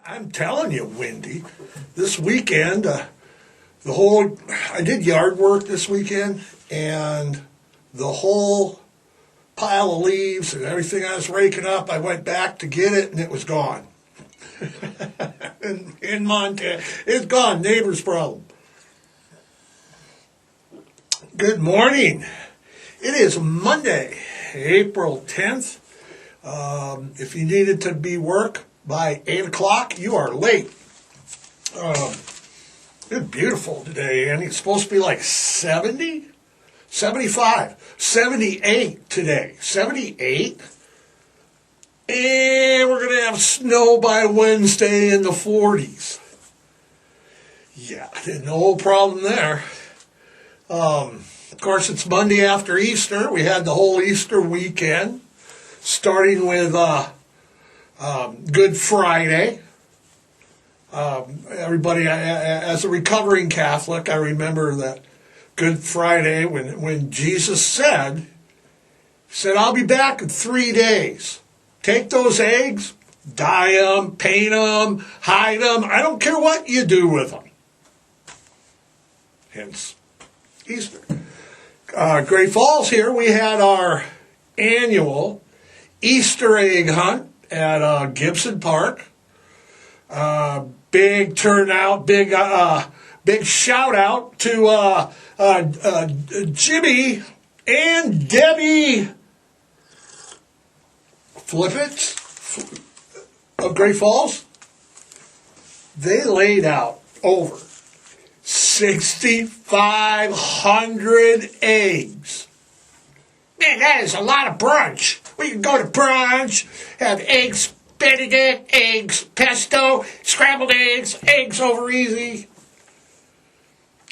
I'm telling you, Wendy, this weekend, I did yard work this weekend, and the whole pile of leaves and everything I was raking up, I went back to get it, and it was gone. in Montana, it's gone. Neighbor's problem. Good morning. It is Monday, April 10th. If you needed to be work by 8 o'clock, you are late. It's beautiful today, and it's supposed to be like 70, 75, 78 today. 78. And we're going to have snow by Wednesday in the 40s. Yeah, no problem there. Of course, it's Monday after Easter. We had the whole Easter weekend, starting with Good Friday. Everybody, as a recovering Catholic, I remember that Good Friday when Jesus said, I'll be back in 3 days. Take those eggs, dye them, paint them, hide them. I don't care what you do with them. Hence, Easter. Great Falls here, we had our annual Easter egg hunt at Gibson Park. Big turnout, big shout out to Jimmy and Debbie Flippets of Great Falls. They laid out over 6,500 eggs. Man, that is a lot of brunch. We can go to brunch, have eggs Benedict, eggs pesto, scrambled eggs, eggs over easy.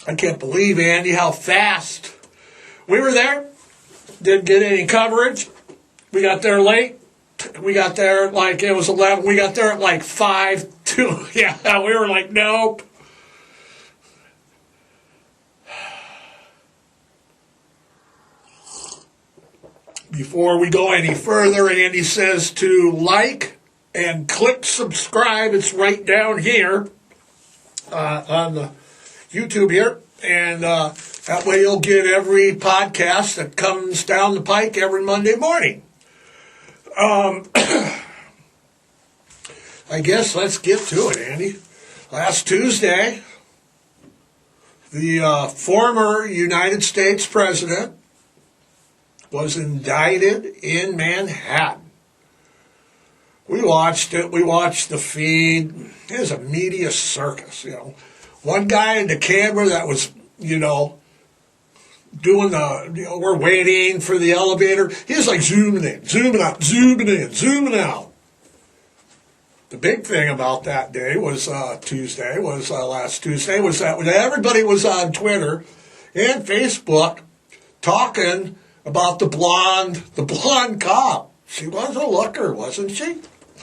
I can't believe, Andy, how fast we were there. Didn't get any coverage. We got there late. We got there like it was 11. We got there at like 5:02. Yeah, we were like, nope. Before we go any further, Andy says to like and click subscribe. It's right down here on the YouTube here. And that way you'll get every podcast that comes down the pike every Monday morning. I guess let's get to it, Andy. Last Tuesday, the former United States president was indicted in Manhattan. We watched it. We watched the feed. It was a media circus, One guy in the camera that was, doing we're waiting for the elevator. He was like zooming in, zooming out, zooming in, zooming out. The big thing about that day was last Tuesday, was that when everybody was on Twitter and Facebook talking about the blonde cop. She was a looker, wasn't she?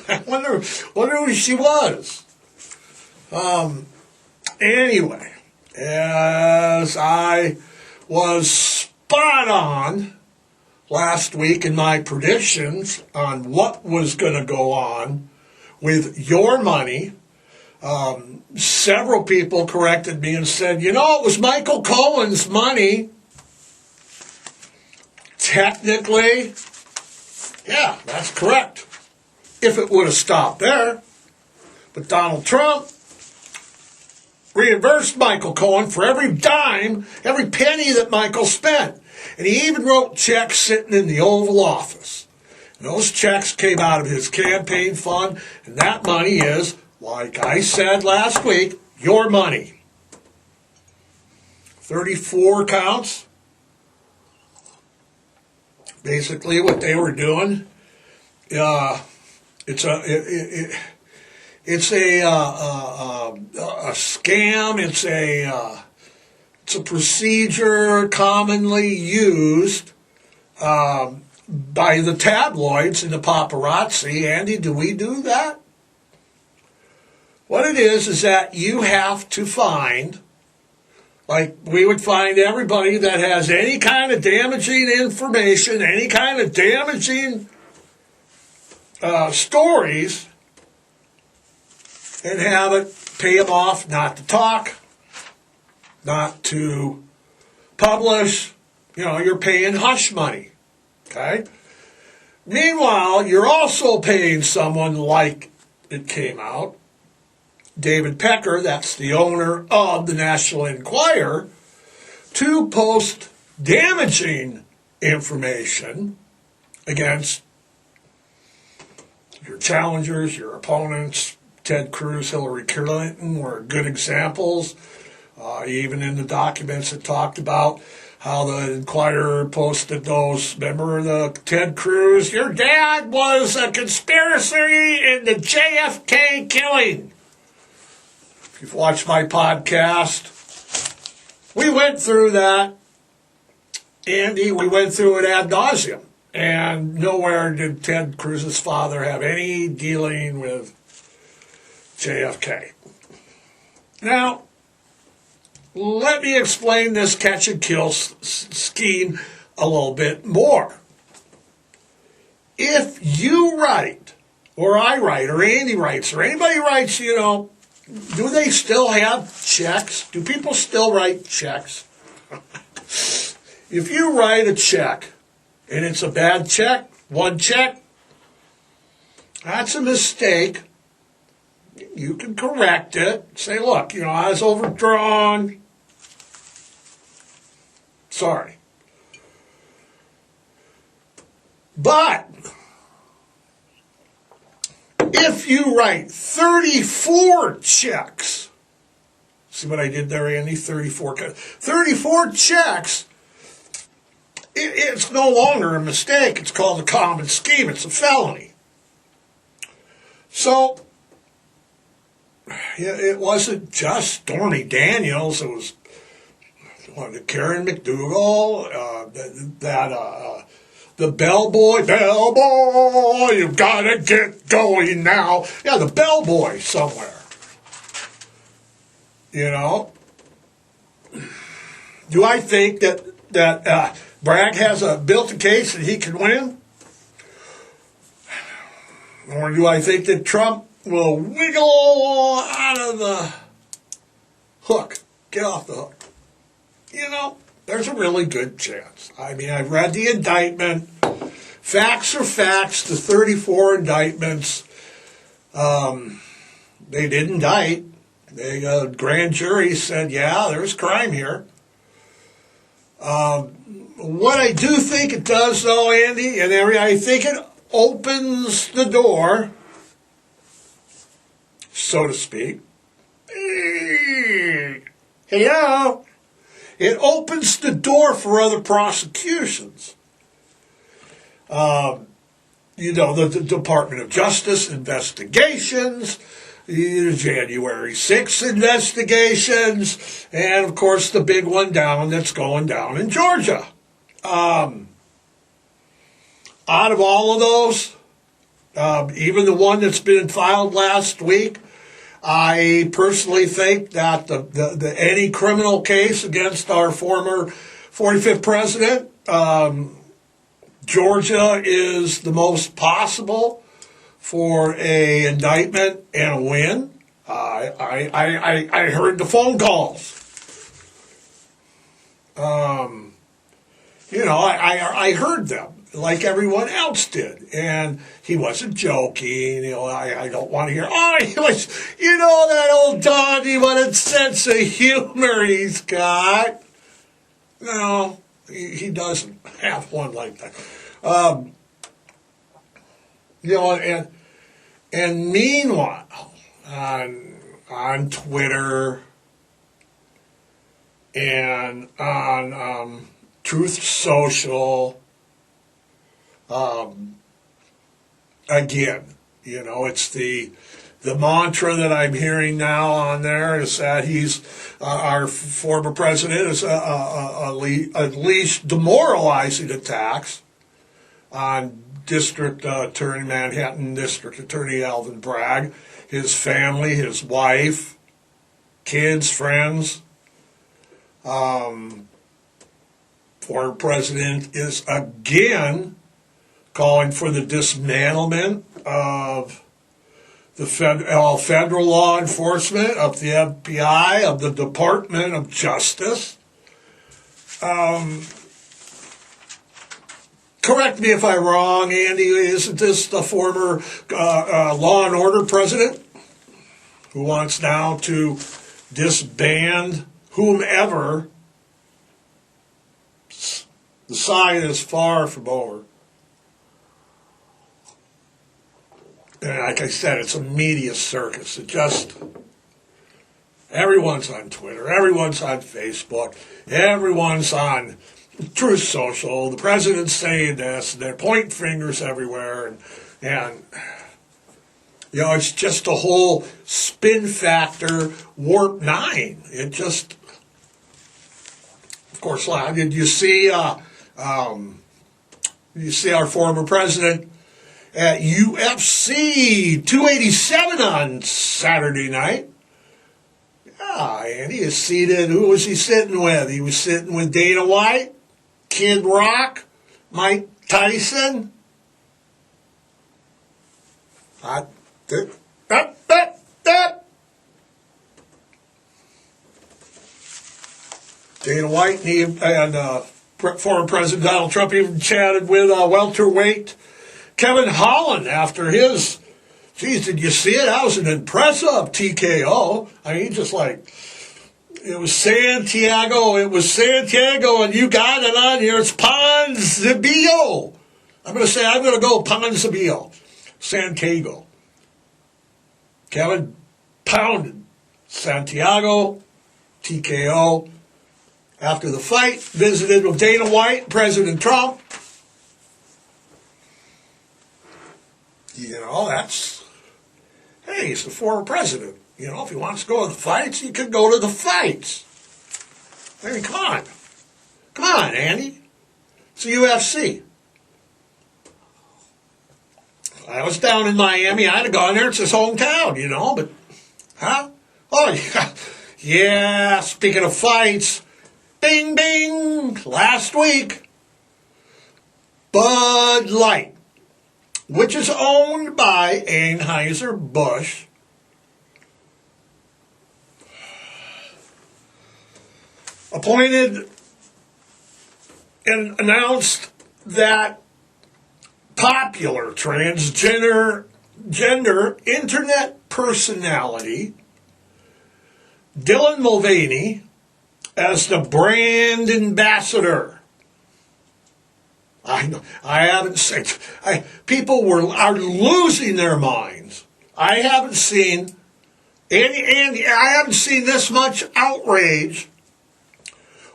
I wonder who she was. Anyway, as I was spot on last week in my predictions on what was going to go on with your money, several people corrected me and said, it was Michael Cohen's money. Technically, yeah, that's correct. If it would have stopped there. But Donald Trump reimbursed Michael Cohen for every dime, every penny that Michael spent. And he even wrote checks sitting in the Oval Office. And those checks came out of his campaign fund, and that money is, like I said last week, your money. 34 counts. Basically, what they were doing, it's a scam. It's a procedure commonly used by the tabloids and the paparazzi. Andy, do we do that? What it is that you have to find. Like we would find everybody that has any kind of damaging information, any kind of damaging stories, and have it pay them off not to talk, not to publish. You know, you're paying hush money, okay? Meanwhile, you're also paying someone, like it came out, David Pecker, that's the owner of the National Enquirer, to post damaging information against your challengers, your opponents. Ted Cruz, Hillary Clinton were good examples. Even in the documents it talked about how the Enquirer posted those. Remember the Ted Cruz? Your dad was a conspiracy in the JFK killing. If you've watched my podcast, we went through that, Andy. We went through it ad nauseum. And nowhere did Ted Cruz's father have any dealing with JFK. Now, let me explain this catch and kill scheme a little bit more. If you write, or I write, or Andy writes, or anybody writes, you know, do they still have checks? Do people still write checks? If you write a check, and it's a bad check, one check, that's a mistake. You can correct it. Say, look, you know, I was overdrawn. Sorry. But if you write 34 checks, see what I did there, Andy? 34 checks, it's no longer a mistake. It's called a common scheme. It's a felony. So, it wasn't just Stormy Daniels. It was Karen McDougal, the bellboy, you've got to get going now. Yeah, the bellboy somewhere. You know? Do I think that Bragg has a built-in case that he can win? Or do I think that Trump will wiggle out of the hook, get off the hook? You know, there's a really good chance. I mean, I've read the indictment. Facts are facts. The 34 indictments, they did indict. The grand jury said, yeah, there's crime here. What I do think it does, though, Andy, and I think it opens the door, so to speak. Hello? It opens the door for other prosecutions. You know, the Department of Justice investigations, the January 6th investigations, and, of course, the big one that's going down in Georgia. Out of all of those, even the one that's been filed last week, I personally think that the any criminal case against our former 45th president, Georgia is the most possible for a indictment and a win. I heard the phone calls. You know, I heard them like everyone else did, and he wasn't joking. You know, I don't want to hear, oh, he was, you know, that old Donnie, what a sense of humor he's got. No, he doesn't have one like that. You know, and meanwhile, on Twitter and on Truth Social, again, you know, it's the mantra that I'm hearing now on there is that he's our former president is unleashed demoralizing attacks on Manhattan District Attorney Alvin Bragg, his family, his wife, kids, friends. Former president is again calling for the dismantlement of all federal law enforcement, of the FBI, of the Department of Justice. Correct me if I'm wrong, Andy, isn't this the former Law and Order president who wants now to disband whomever? The sign is far from over. And like I said, it's a media circus. Everyone's on Twitter, everyone's on Facebook, everyone's on Truth Social. The president's saying this, and they're pointing fingers everywhere, and it's just a whole spin factor, warp 9. It just, of course, did you see our former president at UFC 287 on Saturday night? Yeah, and he is seated. Who was he sitting with? He was sitting with Dana White, Kid Rock, Mike Tyson. Dana White and former President Donald Trump even chatted with welterweight Kevin Holland after his, geez, did you see it? That was an impressive TKO. I mean, just like, it was Santiago, and you got it on here. It's Ponzibio. I'm going to go Ponzibio. Santiago. Kevin pounded Santiago, TKO. After the fight, visited with Dana White, President Trump. Hey, he's the former president. If he wants to go to the fights, he could go to the fights. I mean, come on. Come on, Andy. It's the UFC. I was down in Miami. I'd have gone there. It's his hometown, but, huh? Oh, yeah. Yeah, speaking of fights, bing, bing, last week, Bud Light, which is owned by Anheuser-Busch, appointed and announced that popular transgender internet personality Dylan Mulvaney as the brand ambassador. I haven't seen. People are losing their minds. I haven't seen I haven't seen this much outrage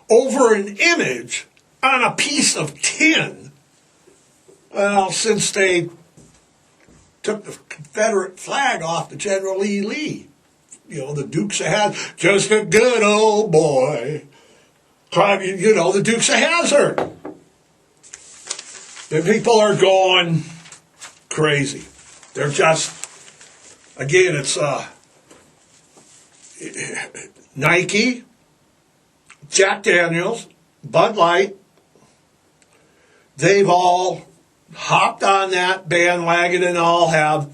over an image on a piece of tin. Well, since they took the Confederate flag off the General E. Lee. The Dukes of Hazzard, just a good old boy. The Dukes of Hazzard. The people are going crazy. They're just, again, it's Nike, Jack Daniels, Bud Light. They've all hopped on that bandwagon and all have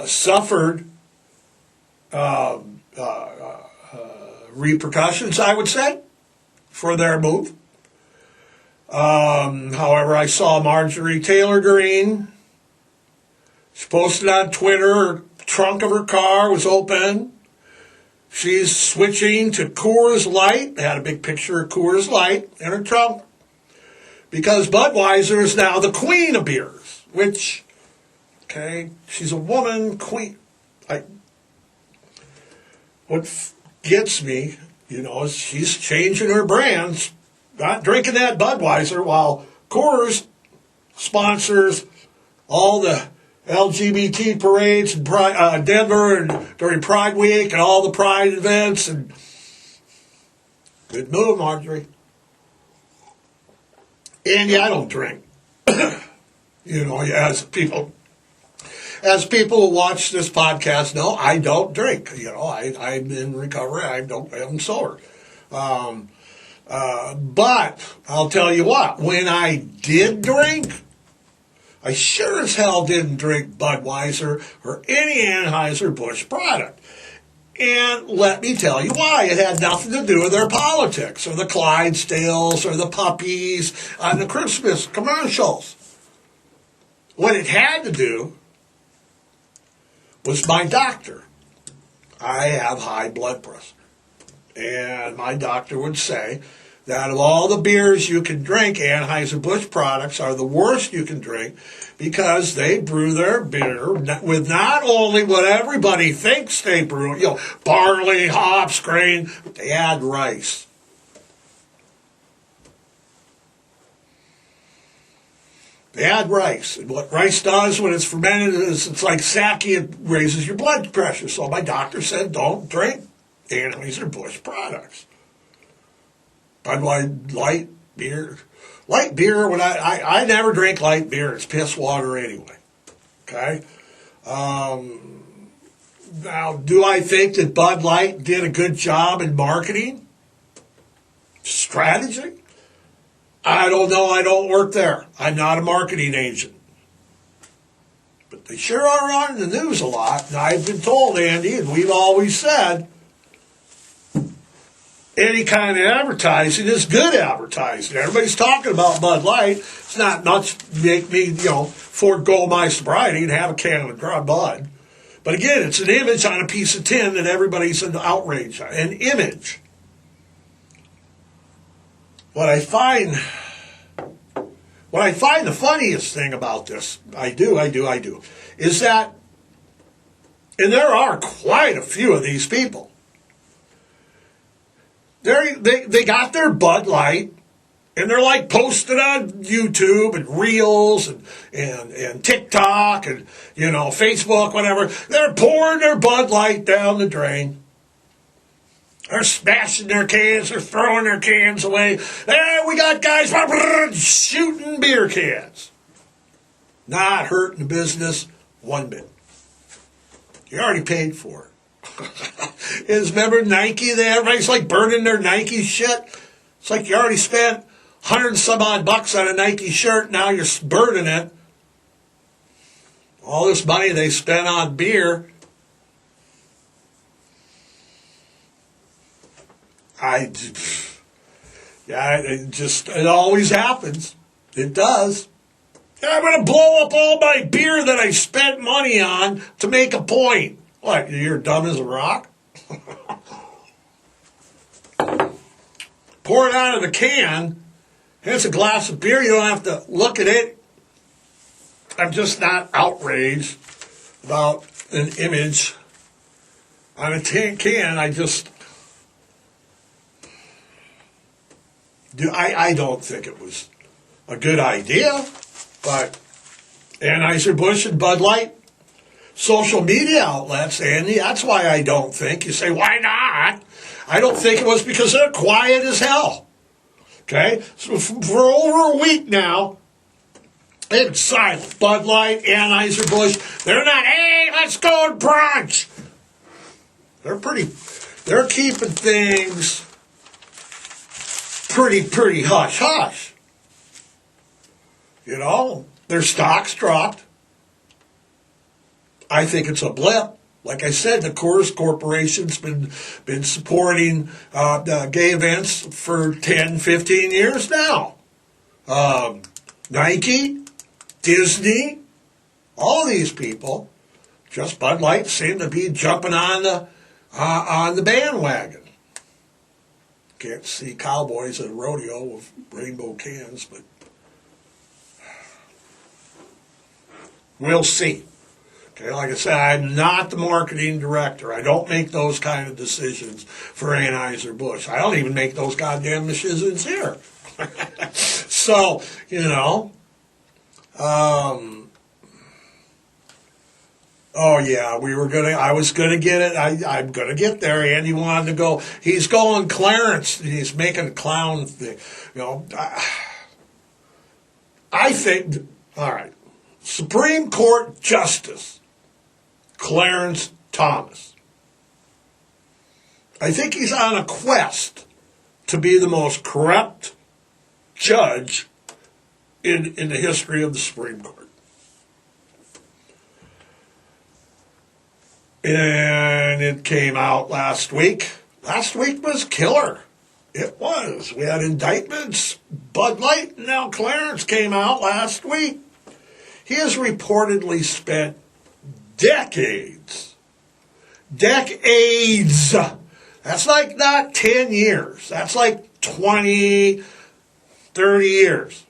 suffered repercussions, I would say, for their move. However, I saw Marjorie Taylor Greene. She posted on Twitter, her trunk of her car was open. She's switching to Coors Light. Had a big picture of Coors Light in her trunk. Because Budweiser is now the queen of beers. Which, she's a woman queen. What gets me, is she's changing her brands. Not drinking that Budweiser while Coors sponsors all the LGBT parades in Denver and during Pride Week and all the Pride events. And good move, Marjorie. Andy, I don't drink. As people who watch this podcast know, I don't drink. I'm in recovery. I'm sober. But I'll tell you what, when I did drink, I sure as hell didn't drink Budweiser or any Anheuser-Busch product. And let me tell you why. It had nothing to do with their politics or the Clydesdales or the puppies on the Christmas commercials. What it had to do was my doctor. I have high blood pressure. And my doctor would say that of all the beers you can drink, Anheuser-Busch products are the worst you can drink because they brew their beer with not only what everybody thinks they brew, barley, hops, grain, but they add rice. They add rice. And what rice does when it's fermented is it's like sake, it raises your blood pressure. So my doctor said, don't drink Anheuser-Busch products. Budweiser, light beer, when I never drink light beer. It's piss water anyway. Okay? Now, do I think that Bud Light did a good job in marketing? Strategy? I don't know. I don't work there. I'm not a marketing agent. But they sure are on the news a lot. And I've been told, Andy, and we've always said, any kind of advertising is good advertising. Everybody's talking about Bud Light. It's not much to make me, forego my sobriety and have a can of dry Bud. But again, it's an image on a piece of tin that everybody's in outrage on. An image. What I find the funniest thing about this, I do, is that, and there are quite a few of these people, they got their Bud Light, and they're like posted on YouTube and Reels and TikTok and, Facebook, whatever. They're pouring their Bud Light down the drain. They're smashing their cans. They're throwing their cans away. Hey, we got guys shooting beer cans. Not hurting the business one bit. You already paid for it. Remember Nike? Everybody's like burning their Nike shit. It's like you already spent $100 and some odd bucks on a Nike shirt. Now you're burning it. All this money they spent on beer. It always happens. It does. I'm going to blow up all my beer that I spent money on to make a point. What, you're dumb as a rock? Pour it out of the can. Here's a glass of beer. You don't have to look at it. I'm just not outraged about an image on a tin can. I don't think it was a good idea, but Anheuser-Busch and Bud Light, social media outlets, Andy, that's why I don't think. You say, why not? I don't think it was because they're quiet as hell. Okay? So for over a week now, they've been silent. Bud Light, Anheuser-Busch, they're not, hey, let's go to brunch. They're keeping things pretty hush-hush. Their stocks dropped. I think it's a blip. Like I said, the Coors Corporation's been supporting gay events for 10, 15 years now. Nike, Disney, all these people, just Bud Light seem to be jumping on the bandwagon. Can't see cowboys at a rodeo with rainbow cans, but we'll see. Okay, like I said, I'm not the marketing director. I don't make those kind of decisions for Anheuser-Busch. I don't even make those goddamn decisions here. So, oh yeah, I was gonna get it. I'm gonna get there. Andy wanted to go. He's going Clarence. He's making a clown thing. I think, all right, Supreme Court Justice Clarence Thomas. I think he's on a quest to be the most corrupt judge in the history of the Supreme Court. And it came out last week. Last week was killer. It was. We had Indictments, Bud Light, and now Clarence came out last week. He has reportedly spent decades. That's like not 10 years. That's like 20, 30 years.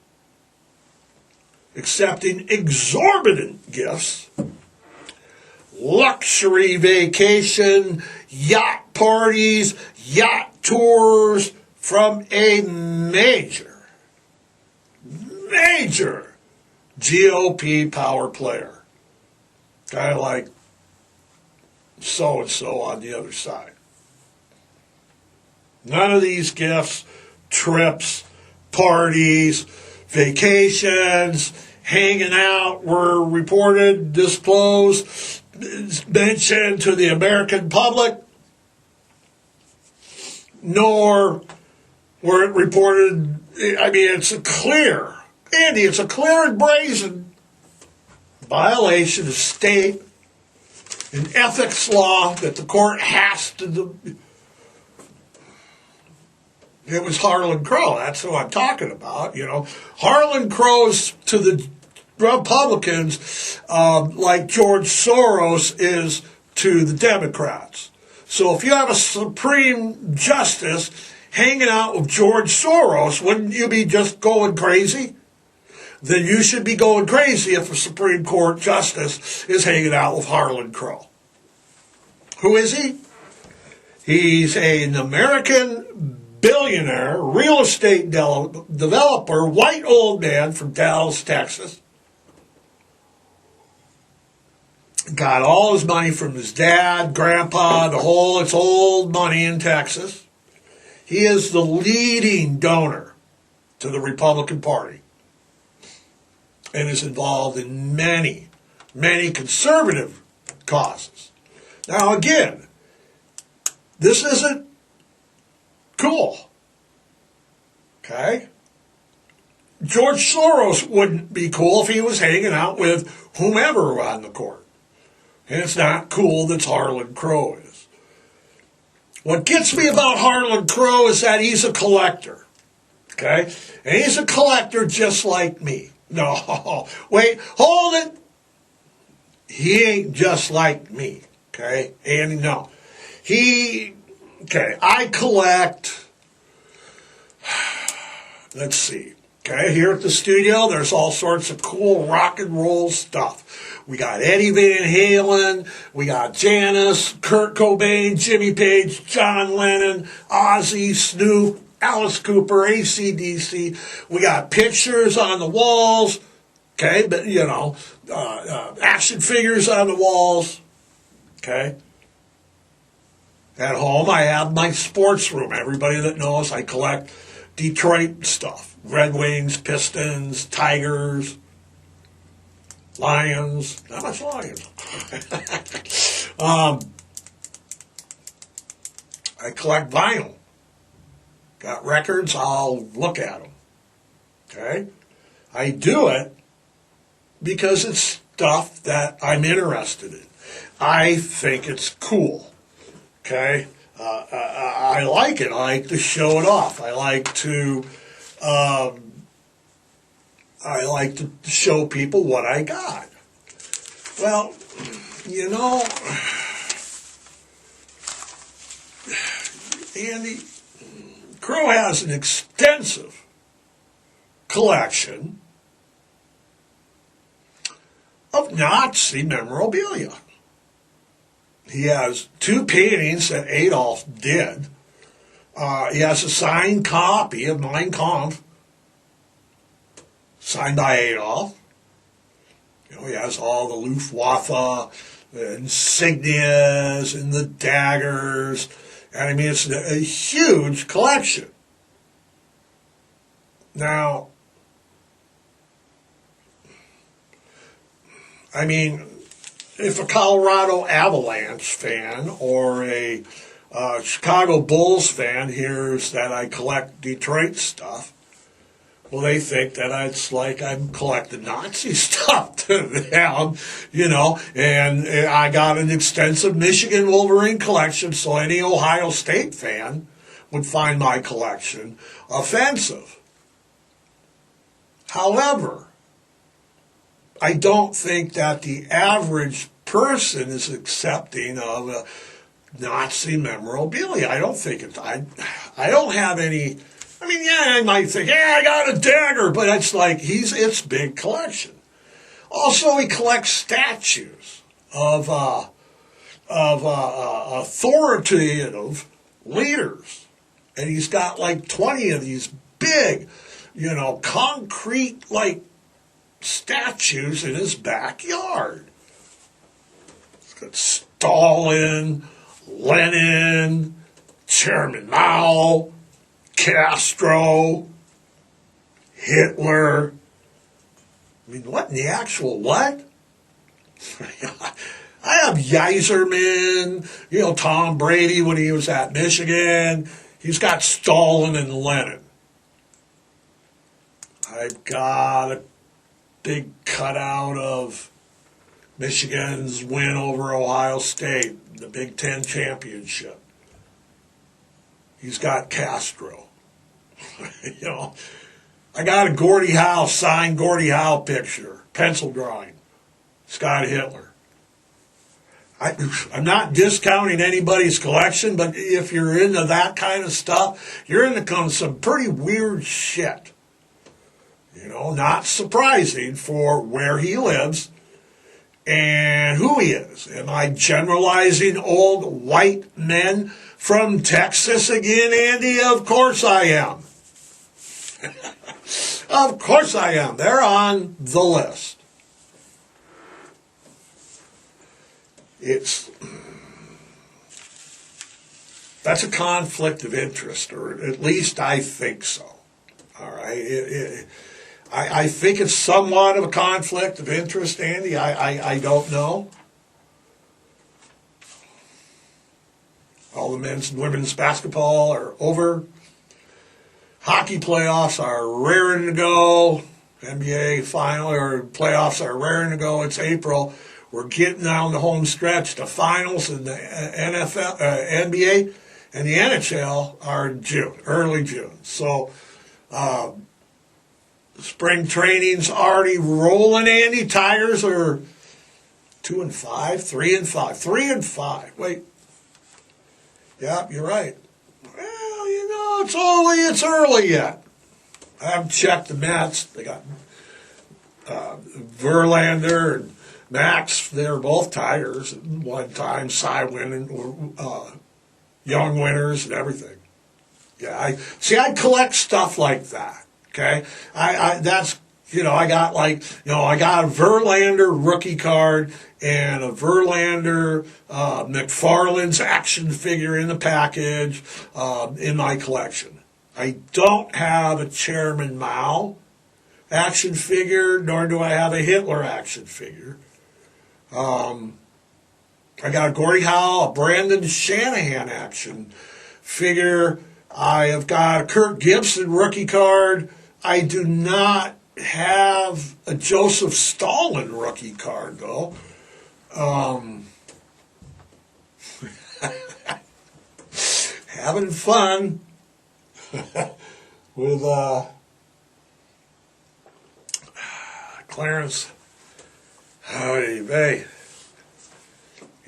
Accepting exorbitant gifts, luxury vacation, yacht parties, yacht tours from a major GOP power player. Kind of like so-and-so on the other side. None of these gifts, trips, parties, vacations, hanging out were reported, disclosed, mentioned to the American public, nor were it reported. I mean, it's a clear and brazen violation of state and ethics law that the court has to do. It was Harlan Crow. That's who I'm talking about. You know, Harlan Crow's to the Republicans like George Soros is to the Democrats. So if you have a Supreme Justice hanging out with George Soros, wouldn't you be just going crazy? Then you should be going crazy if a Supreme Court Justice is hanging out with Harlan Crow. Who is he? He's an American billionaire, real estate developer, white old man from Dallas, Texas. Got all his money from his dad, grandpa, it's old money in Texas. He is the leading donor to the Republican Party and is involved in many, many conservative causes. Now again, this isn't cool. Okay? George Soros wouldn't be cool if he was hanging out with whomever on the court. And it's not cool that Harlan Crow is. What gets me about Harlan Crow is that he's a collector. Okay? And he's a collector just like me. No, wait, hold it. He ain't just like me. Okay? And no. I collect, let's see. Okay, here at the studio, there's all sorts of cool rock and roll stuff. We got Eddie Van Halen, we got Janis, Kurt Cobain, Jimmy Page, John Lennon, Ozzy, Snoop, Alice Cooper, AC/DC. We got pictures on the walls, okay, but action figures on the walls, okay. At home, I have my sports room. Everybody that knows, I collect Detroit stuff. Red Wings, Pistons, Tigers, Lions. Not much Lions. I collect vinyl. Got records, I'll look at them. Okay? I do it because it's stuff that I'm interested in. I think it's cool. Okay? I like it. I like to show it off. I like to show people what I got. Well, Andy Crow has an extensive collection of Nazi memorabilia. He has 2 paintings that Adolf did. He has a signed copy of Mein Kampf, signed by Adolf. He has all the Luftwaffe insignias and the daggers. And I mean, it's a huge collection. Now, I mean, if a Colorado Avalanche fan or a Chicago Bulls fan hears that I collect Detroit stuff, Well, they think that it's like I'm collecting Nazi stuff to them, and I got an extensive Michigan Wolverine collection, so any Ohio State fan would find my collection offensive. However, I don't think that the average person is accepting of Nazi memorabilia. I don't think it. I don't have any. I mean, yeah, I might think, yeah, I got a dagger, but it's like it's big collection. Also, he collects statues of authoritative leaders, and he's got like 20 of these big, concrete like statues in his backyard. He's got Stalin, Lenin, Chairman Mao, Castro, Hitler. I mean, what in the actual what? I have Yzerman, Tom Brady when he was at Michigan. He's got Stalin and Lenin. I've got a big cutout of Michigan's win over Ohio State, the Big Ten championship. He's got Castro. I got a Gordie Howe, signed Gordie Howe picture, pencil drawing. It's got Hitler. I'm not discounting anybody's collection, but if you're into that kind of stuff, you're into some pretty weird shit. Not surprising for where he lives and who he is. Am I generalizing old white men from Texas again, Andy? Of course I am. Of course I am. They're on the list. That's a conflict of interest, or at least I think so. All right. I think it's somewhat of a conflict of interest, Andy. I don't know. All the men's and women's basketball are over. Hockey playoffs are raring to go. NBA final or playoffs are raring to go. It's April. We're getting down the home stretch. The finals in the NFL, NBA, and the NHL are June, early June. So spring training's already rolling, Andy. Tigers are 2-5, 3-5, 3-5. Wait. Yeah, you're right. Well, it's early yet. I haven't checked the Mets. They got Verlander and Max. They were both Tigers at one time. Cy winning, young winners and everything. Yeah, I collect stuff like that. Okay, that's I got I got a Verlander rookie card and a Verlander McFarlane's action figure in the package in my collection. I don't have a Chairman Mao action figure, nor do I have a Hitler action figure. I got a Gordie Howe, a Brandon Shanahan action figure. I have got a Kirk Gibson rookie card. I do not have a Joseph Stalin rookie card, though. Having fun with Clarence. Howdy, hey.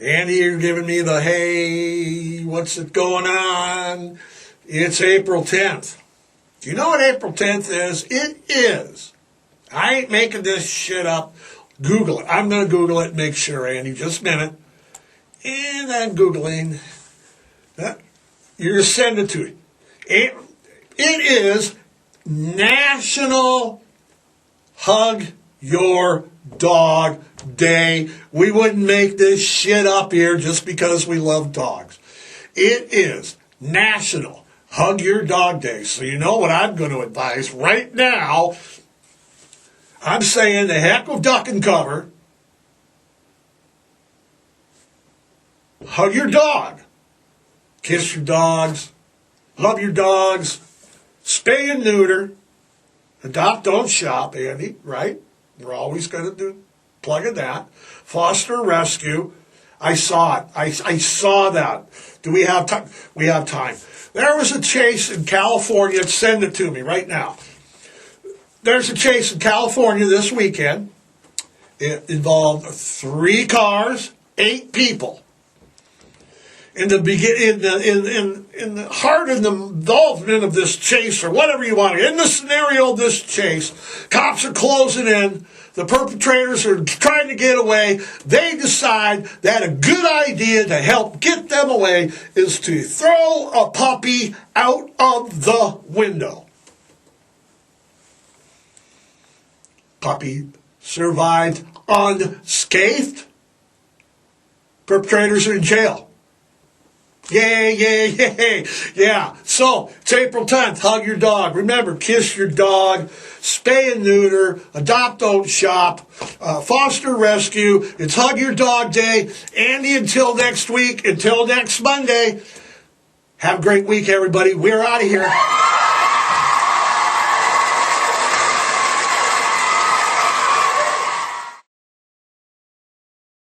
Andy, you're giving me the, hey, what's it going on? It's April 10th. Do you know what April 10th is? It is. I ain't making this shit up. Google it. I'm going to Google it and make sure, Andy. Just a minute. And I'm Googling. You're sending it to me. It is National Hug Your Dog Day. We wouldn't make this shit up here just because we love dogs. It is National Hug Your Dog Day. So you know what I'm going to advise right now. I'm saying the heck with duck and cover. Hug your dog. Kiss your dogs. Love your dogs. Spay and neuter. Adopt, don't shop, Andy, right? We're always going to do plugging that. Foster rescue. I saw it. I saw that. Do we have time? We have time. There was a chase in California. Send it to me right now. There's a chase in California this weekend. It involved 3 cars, 8 people. In the heart of the involvement of this chase, or whatever you want, in the scenario of this chase, cops are closing in. The perpetrators are trying to get away. They decide that a good idea to help get them away is to throw a puppy out of the window. Puppy survived unscathed. Perpetrators are in jail. Yay, yay, yay. Yeah. So, it's April 10th. Hug your dog. Remember, kiss your dog. Spay and neuter. Adopt, don't shop. Foster rescue. It's Hug Your Dog Day. Andy, until next week, until next Monday. Have a great week, everybody. We're out of here.